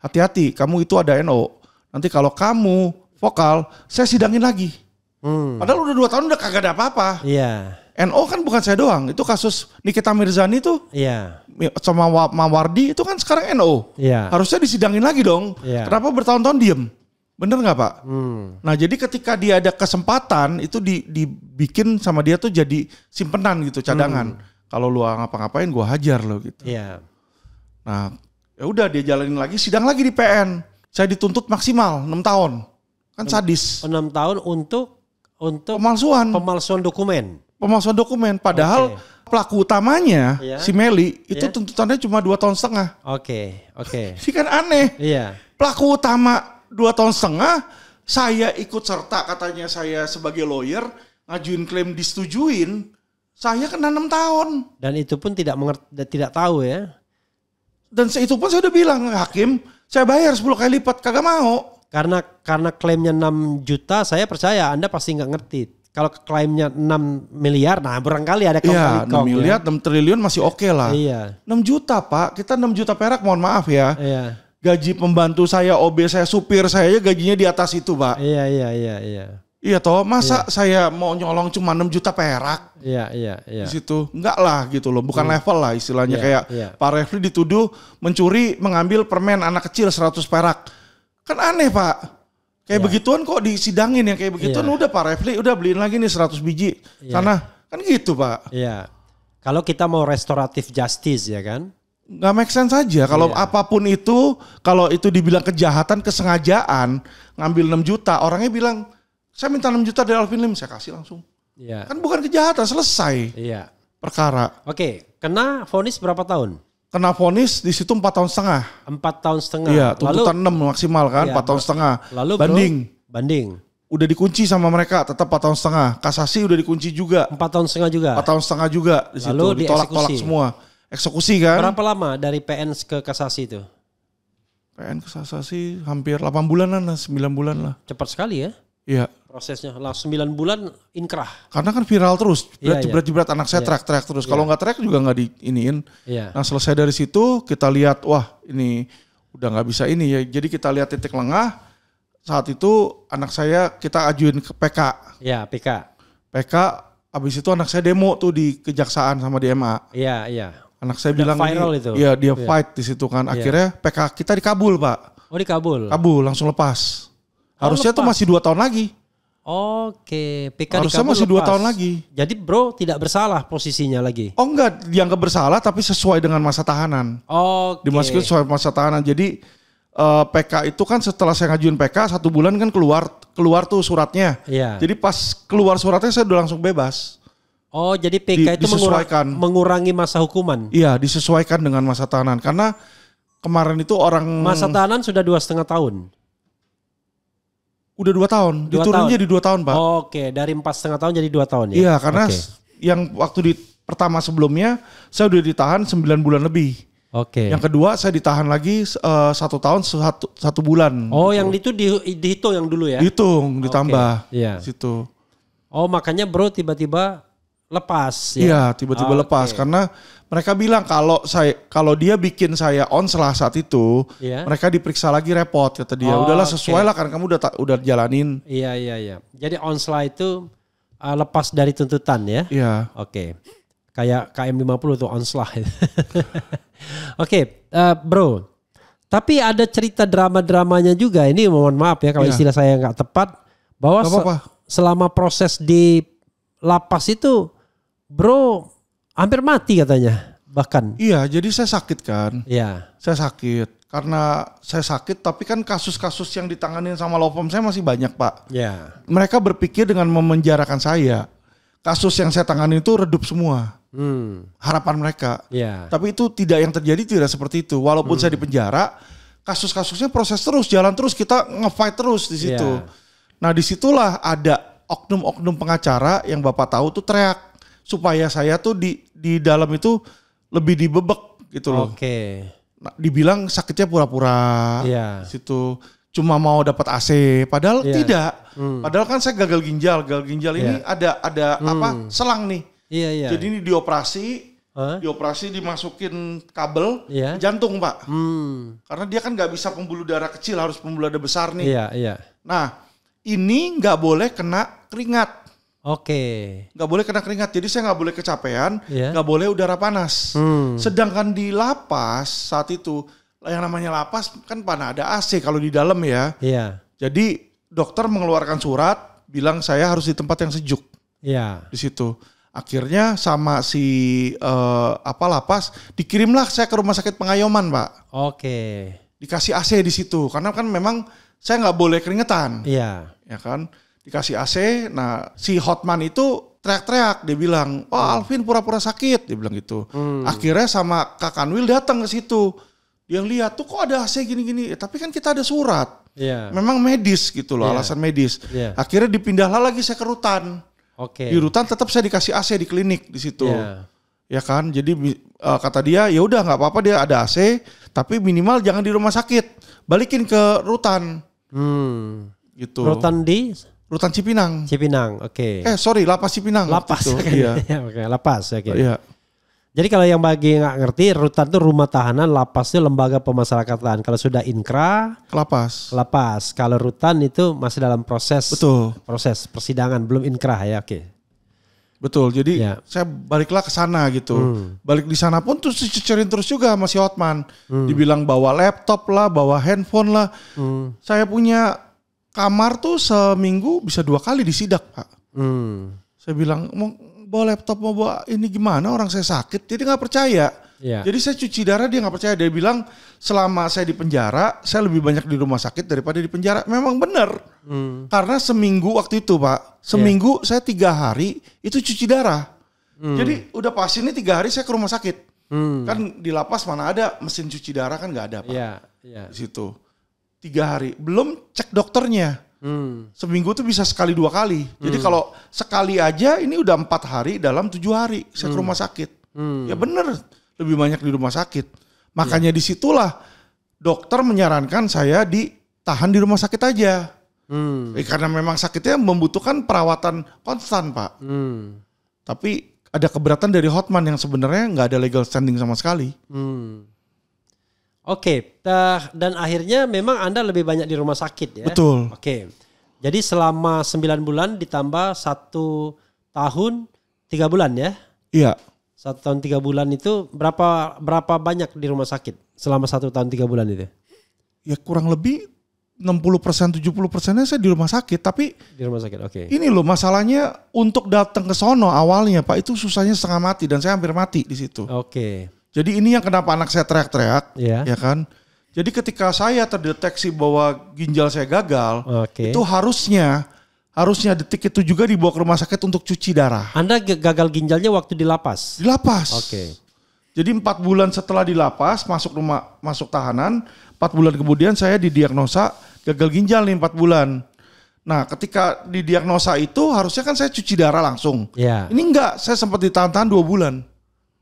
hati-hati, kamu itu ada NO. Nanti kalau kamu vokal, saya sidangin lagi. Padahal udah 2 tahun udah kagak ada apa-apa. Iya. NO kan bukan saya doang, itu kasus Nikita Mirzani tuh. Iya. Sama Mawardi itu kan sekarang NO. Iya. Harusnya disidangin lagi dong. Iya. Kenapa bertahun-tahun diem? Bener nggak Pak? Nah jadi ketika dia ada kesempatan itu dibikin sama dia tuh jadi simpenan gitu, cadangan. Kalau lu ngapa-ngapain gua hajar lo gitu. Iya. Nah ya udah dia jalanin lagi, sidang lagi di PN. Saya dituntut maksimal 6 tahun. Kan sadis. 6 tahun untuk pemalsuan dokumen. Pemalsuan dokumen. Padahal pelaku utamanya si Meli itu tuntutannya cuma 2,5 tahun. Oke. Ini kan aneh. Iya. Pelaku utama 2,5 tahun, saya ikut serta katanya saya sebagai lawyer ngajuin klaim disetujuin, saya kena 6 tahun. Dan itu pun tidak tahu ya. Dan itu pun saya udah bilang hakim, saya bayar 10 kali lipat, kagak mau. Karena klaimnya 6 juta, saya percaya Anda pasti nggak ngerti. Kalau klaimnya 6 miliar, nah barangkali ada kong-kali 6 miliar, 6 triliun masih oke lah. Iya. 6 juta Pak, kita 6 juta perak, mohon maaf ya. Iya. Gaji pembantu saya, OB saya, supir saya gajinya di atas itu Pak. Iya. Iya toh, masa saya mau nyolong cuma 6 juta perak? Iya. Di situ enggak lah gitu loh, bukan level lah istilahnya kayak Pak Refli dituduh mencuri mengambil permen anak kecil 100 perak. Kan aneh Pak. Kayak begituan kok disidangin yang kayak begituan udah Pak Refli udah beliin lagi nih 100 biji sana. Kan gitu Pak. Iya. Kalau kita mau restoratif justice ya kan? Nggak make sense saja kalau apapun itu, kalau itu dibilang kejahatan, kesengajaan, ngambil 6 juta, orangnya bilang saya minta 6 juta dari Alvin Lim, saya kasih langsung. Iya. Kan bukan kejahatan, selesai. Iya. Perkara. Oke, kena vonis berapa tahun? Kena vonis di situ 4,5 tahun. 4,5 tahun. Iya, tuntutan 6 maksimal kan, 4,5 tahun. Lalu banding. Udah dikunci sama mereka, tetap 4,5 tahun. Kasasi udah dikunci juga. 4,5 tahun juga. 4,5 tahun juga di situ. Lalu ditolak-tolak semua. Eksekusi kan. Berapa lama dari PN ke kasasi itu? PN ke kasasi hampir 8 bulanan lah, 9 bulan lah. Cepat sekali ya? Iya. Prosesnya langsung 9 bulan inkrah. Karena kan viral terus. Jebret-jebret anak saya teriak-teriak terus. Kalau nggak teriak juga nggak diiniin. Nah selesai dari situ kita lihat, wah ini udah nggak bisa ini ya. Jadi kita lihat titik lengah. Saat itu anak saya kita ajuin ke PK. Iya PK. Abis itu anak saya demo tuh di kejaksaan sama di MA. Iya. Anak saya udah bilang viral ini, itu. Iya dia fight di situ kan. Akhirnya PK kita dikabul Pak. Oh dikabul? Kabul langsung lepas. Harusnya tuh masih 2 tahun lagi. Oke, PK harusnya masih 2 tahun lagi. Jadi bro tidak bersalah posisinya lagi? Oh enggak, dianggap bersalah tapi sesuai dengan masa tahanan. Oke. Dimasukin sesuai masa tahanan. Jadi PK itu kan setelah saya ngajuin PK 1 bulan kan keluar tuh suratnya. Iya. Jadi pas keluar suratnya saya udah langsung bebas. Oh jadi PK itu mengurangi masa hukuman? Iya disesuaikan dengan masa tahanan. Karena kemarin itu masa tahanan sudah 2,5 tahun? Udah 2 tahun, diturun jadi 2 tahun Pak. Oke, dari 4,5 tahun jadi 2 tahun ya? Iya karena yang waktu pertama sebelumnya saya udah ditahan 9 bulan lebih. Oke. Yang kedua saya ditahan lagi 1 tahun 1 bulan. Oh gitu. Yang itu dihitung yang dulu ya? Dihitung, ditambah Iya. situ. Oh makanya bro tiba-tiba lepas ya? Iya, tiba-tiba lepas karena mereka bilang kalau dia bikin saya onslah saat itu, mereka diperiksa lagi repot kata dia. Udahlah sesuai lah karena kamu udah jalanin. Iya. Jadi onslah itu lepas dari tuntutan ya? Iya. Oke. Kayak KM50 tuh onslah. Oke, bro. Tapi ada cerita drama-dramanya juga. Ini mohon maaf ya kalau istilah saya nggak tepat. Bahwa selama proses di lapas itu, bro hampir mati katanya bahkan. Iya, jadi saya sakit kan. Iya. Saya sakit. Karena saya sakit tapi kan kasus-kasus yang ditanganin sama law firm saya masih banyak Pak. Iya. Mereka berpikir dengan memenjarakan saya. Kasus yang saya tangani itu redup semua. Harapan mereka. Iya. Tapi itu tidak yang terjadi tidak seperti itu. Walaupun saya di penjara, kasus-kasusnya proses terus, jalan terus, kita nge-fight terus di situ. Nah disitulah ada oknum-oknum pengacara yang Bapak tahu tuh teriak supaya saya tuh di dalam itu lebih dibebek gitu loh. Oke. Nah, dibilang sakitnya pura-pura di situ. Cuma mau dapat AC, padahal tidak. Padahal kan saya gagal ginjal ini ada apa selang nih. Iya. Jadi ini dioperasi dimasukin kabel jantung Pak. Karena dia kan nggak bisa pembuluh darah kecil, harus pembuluh darah besar nih. Iya. Nah ini nggak boleh kena keringat. Oke. Nggak boleh kena keringat, jadi saya nggak boleh kecapean, nggak boleh udara panas. Sedangkan di lapas saat itu, yang namanya lapas kan mana ada AC kalau di dalam ya. Iya. Jadi dokter mengeluarkan surat, bilang saya harus di tempat yang sejuk. Iya. Di situ. Akhirnya sama si lapas dikirimlah saya ke rumah sakit Pengayoman Pak. Oke. Dikasih AC di situ karena kan memang saya nggak boleh keringetan. Iya. Ya kan. Dikasih AC. Nah si Hotman itu teriak-teriak. Dia bilang, Alvin pura-pura sakit. Dia bilang gitu. Akhirnya sama Kak Kanwil datang ke situ. Dia lihat tuh kok ada AC gini-gini. Tapi kan kita ada surat. Iya. Memang medis gitu loh, alasan medis. Iya. Akhirnya dipindahlah lagi saya ke rutan. Oke. Di rutan tetap saya dikasih AC di klinik di situ. Ya kan. Jadi kata dia ya udah nggak apa-apa dia ada AC. Tapi minimal jangan di rumah sakit. Balikin ke rutan. Gitu. Rutan di? Rutan Cipinang. Cipinang, oke. Sorry, Lapas Cipinang. Lapas. Iya. Oke, Lapas. Oke. Iya. Jadi kalau yang bagi nggak ngerti, rutan itu rumah tahanan, lapas itu lembaga pemasyarakatan. Kalau sudah inkra, Lapas. Lapas. Kalau rutan itu masih dalam proses. Betul. Proses persidangan, belum inkra ya, oke. Betul. Jadi saya baliklah ke sana gitu. Balik di sana pun terus dicecerin terus juga sama si Hotman. Dibilang bawa laptop lah, bawa handphone lah. Saya punya kamar tuh seminggu bisa 2 kali disidak Pak. Saya bilang mau bawa laptop mau bawa ini gimana orang saya sakit. Jadi gak percaya. Jadi saya cuci darah dia gak percaya. Dia bilang selama saya di penjara saya lebih banyak di rumah sakit daripada di penjara. Memang benar. Karena seminggu waktu itu Pak. Seminggu saya 3 hari itu cuci darah. Jadi udah pasti ini 3 hari saya ke rumah sakit. Kan di lapas mana ada mesin cuci darah kan gak ada Pak. Di situ. 3 hari. Belum cek dokternya. Seminggu tuh bisa sekali 2 kali. Jadi kalau sekali aja ini udah 4 hari dalam 7 hari saya ke rumah sakit. Ya bener lebih banyak di rumah sakit. Makanya disitulah dokter menyarankan saya ditahan di rumah sakit aja. Karena memang sakitnya membutuhkan perawatan konstan Pak. Tapi ada keberatan dari Hotman yang sebenarnya nggak ada legal standing sama sekali. Oke, dan akhirnya memang Anda lebih banyak di rumah sakit ya? Betul. Oke, jadi selama 9 bulan ditambah 1 tahun 3 bulan ya? Iya. 1 tahun 3 bulan itu berapa banyak di rumah sakit selama 1 tahun 3 bulan itu? Ya kurang lebih 60% 70%-nya saya di rumah sakit. Tapi di rumah sakit, oke. Ini loh masalahnya untuk datang ke sono awalnya Pak itu susahnya setengah mati dan saya hampir mati di situ. Oke. Jadi ini yang kenapa anak saya teriak-teriak, ya kan? Jadi ketika saya terdeteksi bahwa ginjal saya gagal, itu harusnya detik itu juga dibawa ke rumah sakit untuk cuci darah. Anda gagal ginjalnya waktu di lapas? Di lapas. Oke. Jadi 4 bulan setelah di lapas masuk tahanan, 4 bulan kemudian saya didiagnosa gagal ginjal nih 4 bulan. Nah ketika didiagnosa itu harusnya kan saya cuci darah langsung. Ya. Ini enggak, saya sempat ditahan-tahan 2 bulan.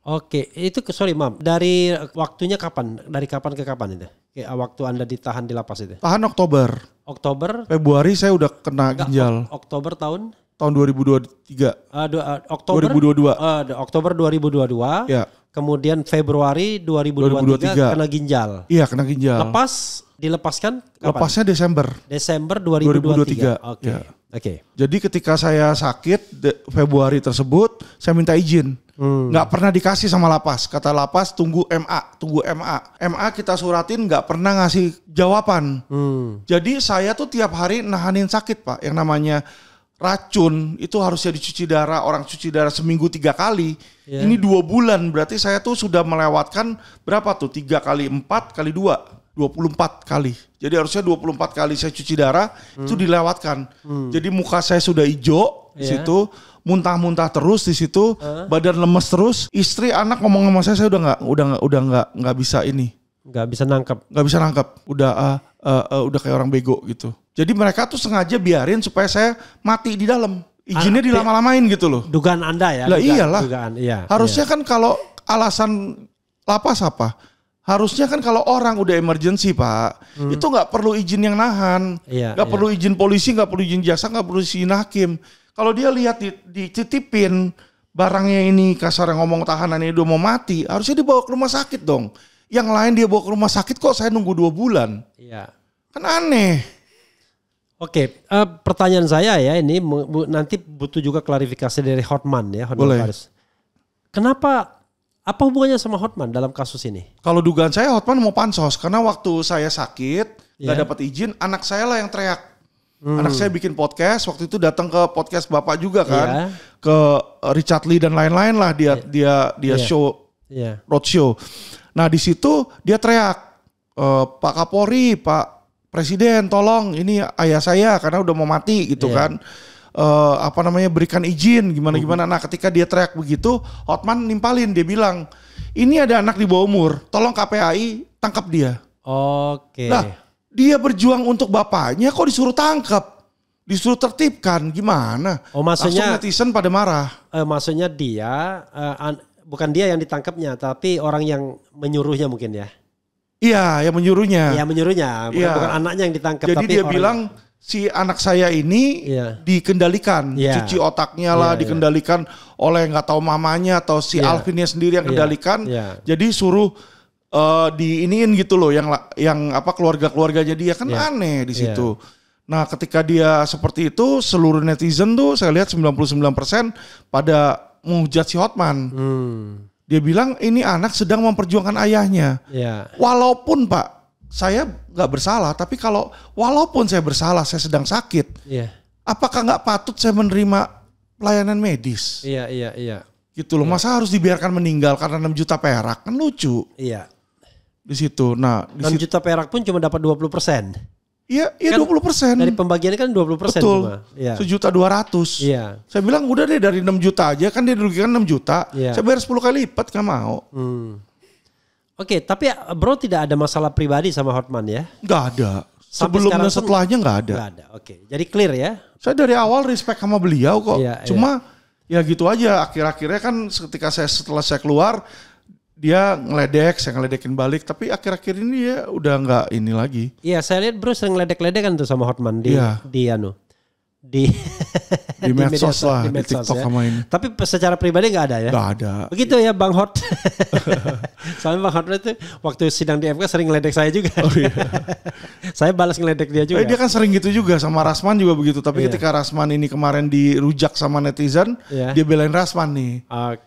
Oke, itu sorry Mam, dari waktunya kapan? Dari kapan ke kapan itu? Waktu Anda ditahan di lapas itu? Tahan Oktober. Oktober? Februari saya udah kena ginjal. Oktober tahun? tahun 2023. Oktober 2022. Oktober 2022. Ya. Kemudian Februari 2023 kena ginjal. Iya, kena ginjal. Dilepaskan kapan? Lepasnya Desember 2023. Oke. Ya. Oke. Jadi ketika saya sakit Februari tersebut, saya minta izin. Nggak pernah dikasih sama lapas. Kata lapas tunggu MA. MA kita suratin nggak pernah ngasih jawaban. Jadi saya tuh tiap hari nahanin sakit Pak. Yang namanya racun itu harusnya dicuci darah. Orang cuci darah seminggu 3 kali. Yeah. Ini 2 bulan. Berarti saya tuh sudah melewatkan berapa tuh? 3 kali 4 kali 2. 24 kali. Jadi harusnya 24 kali saya cuci darah itu dilewatkan. Jadi muka saya sudah hijau di situ, muntah-muntah terus di situ, badan lemes terus. Istri, anak ngomong sama saya udah nggak bisa ini. Nggak bisa nangkep. Udah kayak orang bego gitu. Jadi mereka tuh sengaja biarin supaya saya mati di dalam. Izinnya dilama-lamain gitu loh. Dugaan Anda ya? Lah iyalah. Harusnya kan kalau alasan lapas apa? Harusnya kan kalau orang udah emergency Pak, itu nggak perlu izin yang nahan, nggak perlu izin polisi, nggak perlu izin jaksa, nggak perlu izin hakim. Kalau dia lihat dititipin barangnya ini kasar ngomong tahanannya udah mau mati, harusnya dibawa ke rumah sakit dong. Yang lain dia bawa ke rumah sakit kok saya nunggu 2 bulan, kan aneh. Oke, pertanyaan saya ya ini nanti butuh juga klarifikasi dari Hotman ya, Hotman Paris. Kenapa? Apa hubungannya sama Hotman dalam kasus ini? Kalau dugaan saya Hotman mau pansos karena waktu saya sakit nggak dapat izin, anak saya lah yang teriak. Anak saya bikin podcast, waktu itu datang ke podcast Bapak juga kan, ke Richard Lee dan lain-lain lah dia show roadshow. Nah di situ dia teriak, Pak Kapolri, Pak Presiden, tolong ini ayah saya karena udah mau mati gitu kan. Berikan izin gimana. Nah ketika dia teriak begitu, Hotman nimpalin, dia bilang ini ada anak di bawah umur, tolong KPAI tangkap dia. Oke. Nah dia berjuang untuk bapaknya kok disuruh tangkap, disuruh tertibkan, gimana? Maksudnya langsung netizen pada marah. Maksudnya dia bukan dia yang ditangkapnya, tapi orang yang menyuruhnya mungkin ya? Iya, yang menyuruhnya. Iya menyuruhnya, bukan anaknya yang ditangkap. Jadi tapi dia bilang si anak saya ini dikendalikan, cuci otaknya lah, dikendalikan oleh nggak tahu mamanya atau si Alvinnya sendiri yang kendalikan. Jadi suruh diiniin gitu loh, yang keluarga-keluarganya dia kan aneh di situ. Nah ketika dia seperti itu, seluruh netizen tuh saya lihat 99% pada menghujat si Hotman. Dia bilang ini anak sedang memperjuangkan ayahnya. Walaupun Pak, saya nggak bersalah, tapi walaupun saya bersalah, saya sedang sakit, apakah nggak patut saya menerima pelayanan medis? Iya. Gitu loh, masa harus dibiarkan meninggal karena 6 juta perak? Kan lucu. Iya. Di situ, 6 juta perak pun cuma dapat 20%. Iya kan 20%. Dari pembagiannya kan 20%. Betul. 1.200.000. Iya. Saya bilang udah deh dari 6 juta aja, kan dia dirugikan 6 juta. Saya bayar 10 kali lipat, gak mau. Oke, tapi bro tidak ada masalah pribadi sama Hotman ya? Gak ada. Sebelum dan setelahnya gak ada. Gak ada, oke. Jadi clear ya? Saya dari awal respect sama beliau kok. Cuma ya gitu aja. Akhir-akhirnya kan setelah saya keluar, dia ngeledek, saya ngeledekin balik. Tapi akhir-akhir ini dia udah gak ini lagi. Iya, saya lihat bro sering ngeledek-ledekan tuh sama Hotman di medsos lah, di TikTok ya. sama ini. Tapi secara pribadi nggak ada ya? Nggak ada. Begitu ya Bang Hot. Soalnya Bang Hot itu waktu sidang di MK sering ngeledek saya juga. Saya balas ngeledek dia juga. Dia kan sering gitu juga sama Rasman juga begitu. Tapi ketika Rasman ini kemarin dirujak sama netizen, dia belain Rasman nih.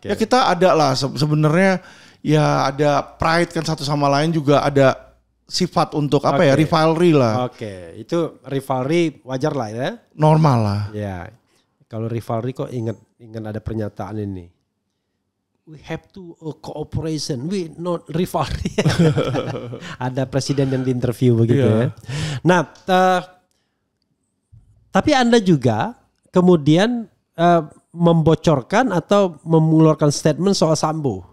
Ya kita ada lah sebenarnya ya ada pride kan satu sama lain, juga ada sifat untuk rivalry lah. Itu rivalry wajar lah ya. Normal lah. Ya, kalau rivalry kok ingat ada pernyataan ini. We have to cooperation, we not rivalry. Ada presiden yang diinterview begitu ya. Nah, tapi Anda juga kemudian membocorkan atau mengeluarkan statement soal Sambo.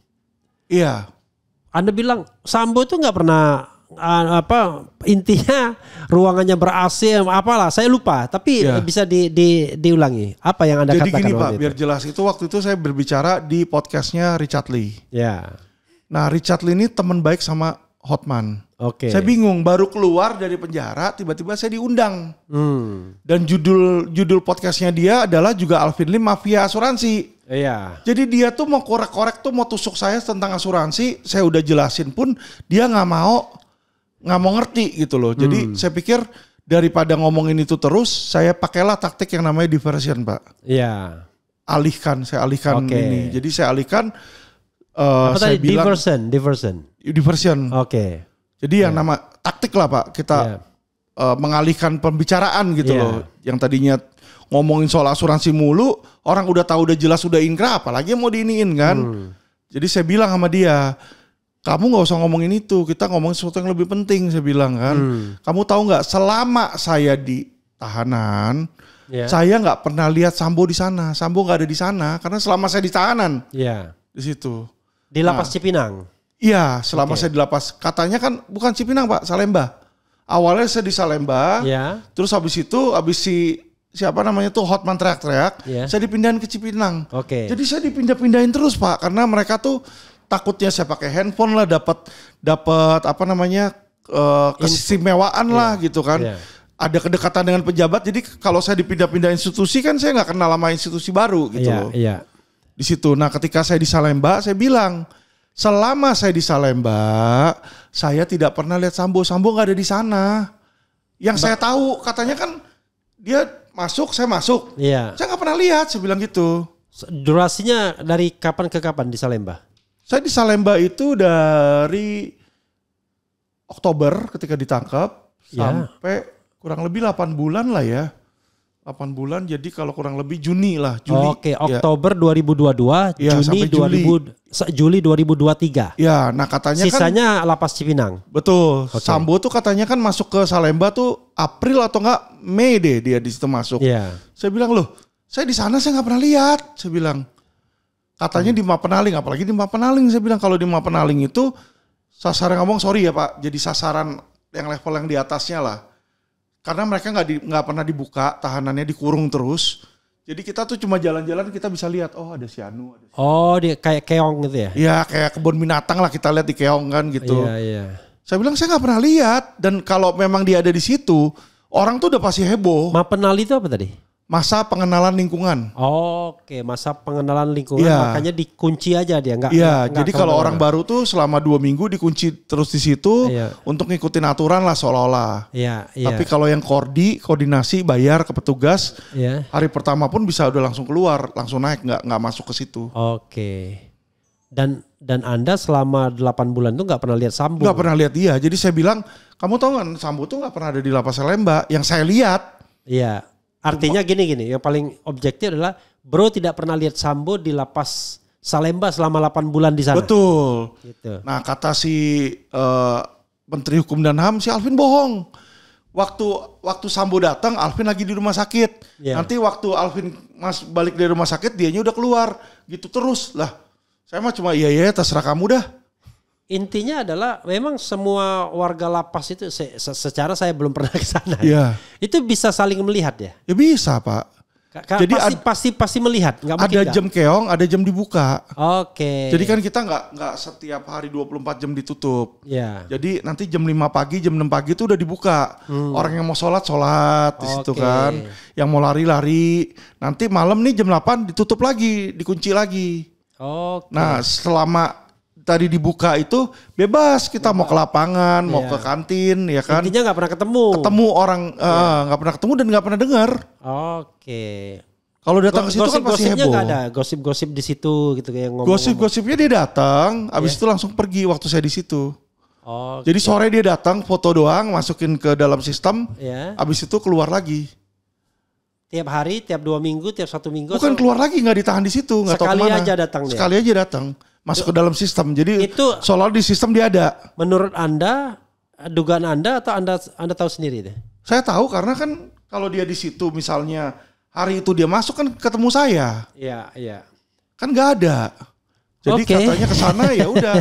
Iya. Anda bilang Sambo itu nggak pernah intinya ruangannya ber-AC apalah, saya lupa, tapi bisa diulangi apa yang Anda katakan. Jadi gini Pak, biar jelas, waktu itu saya berbicara di podcastnya Richard Lee. Ya. Nah Richard Lee ini teman baik sama Hotman. Oke. Saya bingung, baru keluar dari penjara tiba-tiba saya diundang. Dan judul podcastnya dia adalah juga Alvin Lim Mafia Asuransi. Iya. Jadi dia tuh mau korek-korek tuh mau tusuk saya tentang asuransi, saya udah jelasin pun dia nggak mau ngerti gitu loh. Jadi saya pikir daripada ngomongin itu terus, saya pakailah taktik yang namanya diversion, Pak. Iya. Saya alihkan ini. Jadi saya alihkan. Apa saya tadi? bilang Diversion. Oke. Jadi yang nama taktik lah Pak, kita mengalihkan pembicaraan gitu loh. Yang tadinya ngomongin soal asuransi mulu, orang udah tahu udah jelas udah inkrah, apalagi mau diiniin kan. Jadi saya bilang sama dia, kamu nggak usah ngomongin itu, kita ngomongin sesuatu yang lebih penting, saya bilang kan. Kamu tahu nggak, selama saya di tahanan, saya nggak pernah lihat Sambo di sana. Sambo nggak ada di sana karena selama saya di tahanan, di situ. Di lapas Cipinang. Iya, selama saya di lapas. Katanya kan bukan Cipinang Pak, Salemba. Awalnya saya di Salemba, terus habis itu, siapa namanya tuh Hotman teriak-teriak, saya dipindahin ke Cipinang. Jadi saya dipindah-pindahin terus Pak, karena mereka tuh takutnya saya pakai handphone lah, dapat apa namanya keistimewaan lah gitu kan. Ada kedekatan dengan pejabat, jadi kalau saya dipindah-pindah institusi kan saya nggak kenal sama institusi baru gitu loh. Di situ. Nah, ketika saya di Salemba, saya bilang, selama saya di Salemba, saya tidak pernah lihat Sambo. Sambo nggak ada di sana. Yang saya tahu, katanya kan dia masuk, saya masuk. Saya nggak pernah lihat, saya bilang gitu. Durasinya dari kapan ke kapan di Salemba? Saya di Salemba itu dari Oktober ketika ditangkap sampai kurang lebih 8 bulan lah ya. 8 bulan, jadi kalau kurang lebih Juni lah. Oktober 2022, Juli 2023. Ya, nah katanya sisanya lapas Cipinang. Betul. Sambo tuh katanya kan masuk ke Salemba tuh April atau enggak Mei deh dia di situ masuk. Saya bilang, loh, saya di sana saya nggak pernah lihat. Saya bilang, katanya di Mapenaling, apalagi di Mapenaling. Saya bilang kalau di Mapenaling itu sasaran, ngomong sorry ya Pak, jadi sasaran yang level yang di atasnya lah. Karena mereka nggak pernah dibuka, tahanannya dikurung terus. Jadi kita tuh cuma jalan-jalan kita bisa lihat, oh ada si Anu. Dia kayak keong gitu ya? Iya, kayak kebun binatang lah kita lihat di keong kan gitu. Iya. Saya bilang saya nggak pernah lihat, dan kalau memang dia ada di situ, orang tuh udah pasti heboh. Mapenali itu apa tadi? Masa pengenalan lingkungan. Masa pengenalan lingkungan, makanya dikunci aja dia, nggak. Jadi kalau orang baru tuh selama 2 minggu dikunci terus di situ untuk ngikutin aturan lah seolah-olah. Tapi kalau yang koordinasi bayar ke petugas, hari pertama pun bisa udah langsung keluar, langsung naik, nggak masuk ke situ. Dan Anda selama 8 bulan tuh nggak pernah lihat Sambo? Nggak pernah lihat dia. Jadi saya bilang, kamu tahu nggak Sambo tuh nggak pernah ada di lapas Salemba. Yang saya lihat. Artinya gini, yang paling objektif adalah bro tidak pernah lihat Sambo di lapas Salemba selama 8 bulan di sana. Betul. Gitu. Nah, kata si Menteri Hukum dan HAM, si Alvin bohong. Waktu Sambo datang, Alvin lagi di rumah sakit. Nanti waktu Alvin balik dari rumah sakit, dianya udah keluar. Gitu terus lah. Saya mah cuma iya terserah kamu dah. Intinya adalah memang semua warga lapas itu secara saya belum pernah ke sana. Itu bisa saling melihat ya? Ya bisa Pak. Jadi pasti melihat. Ada jam keong, ada jam dibuka. Jadi kan kita nggak setiap hari 24 jam ditutup. Jadi nanti jam 5 pagi, jam 6 pagi itu udah dibuka. Orang yang mau sholat di situ kan. Yang mau lari. Nanti malam nih jam 8 ditutup lagi, dikunci lagi. Nah selama tadi dibuka itu bebas, kita mau ke lapangan, mau ke kantin, ya kan. Intinya nggak pernah ketemu orang, nggak pernah ketemu dan nggak pernah dengar. Kalau datang ke situ kan pasti heboh. Nggak ada gosip-gosip di situ gitu kayak ngomong. Gosip-gosipnya dia datang, abis itu langsung pergi waktu saya di situ. Jadi sore dia datang, foto doang, masukin ke dalam sistem, abis itu keluar lagi. Tiap hari, tiap 2 minggu, tiap 1 minggu. Bukan keluar lagi, nggak ditahan di situ, nggak tahu kemana. Sekali aja datang. Masuk ke dalam sistem. Jadi itu soal di sistem dia ada. Menurut Anda, dugaan Anda atau Anda tahu sendiri deh? Saya tahu karena kan kalau dia di situ misalnya hari itu dia masuk kan ketemu saya. Iya. Kan nggak ada. Jadi katanya ke sana ya udah.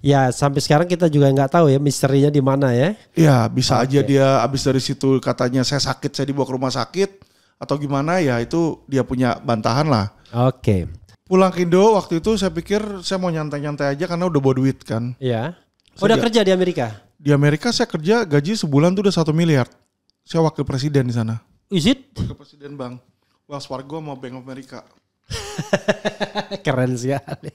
Ya sampai sekarang kita juga nggak tahu ya misterinya di mana ya. Ya bisa aja dia abis dari situ katanya saya sakit, saya dibawa ke rumah sakit atau gimana ya, itu dia punya bantahan lah. Pulang ke Indo waktu itu saya pikir saya mau nyantai-nyantai aja karena udah bawa duit kan. Udah kerja di Amerika? Di Amerika saya kerja gaji sebulan tuh udah 1 miliar. Saya wakil presiden di sana. Is it? Wakil presiden bank Wells Fargo mau Bank of America. Keren sekali.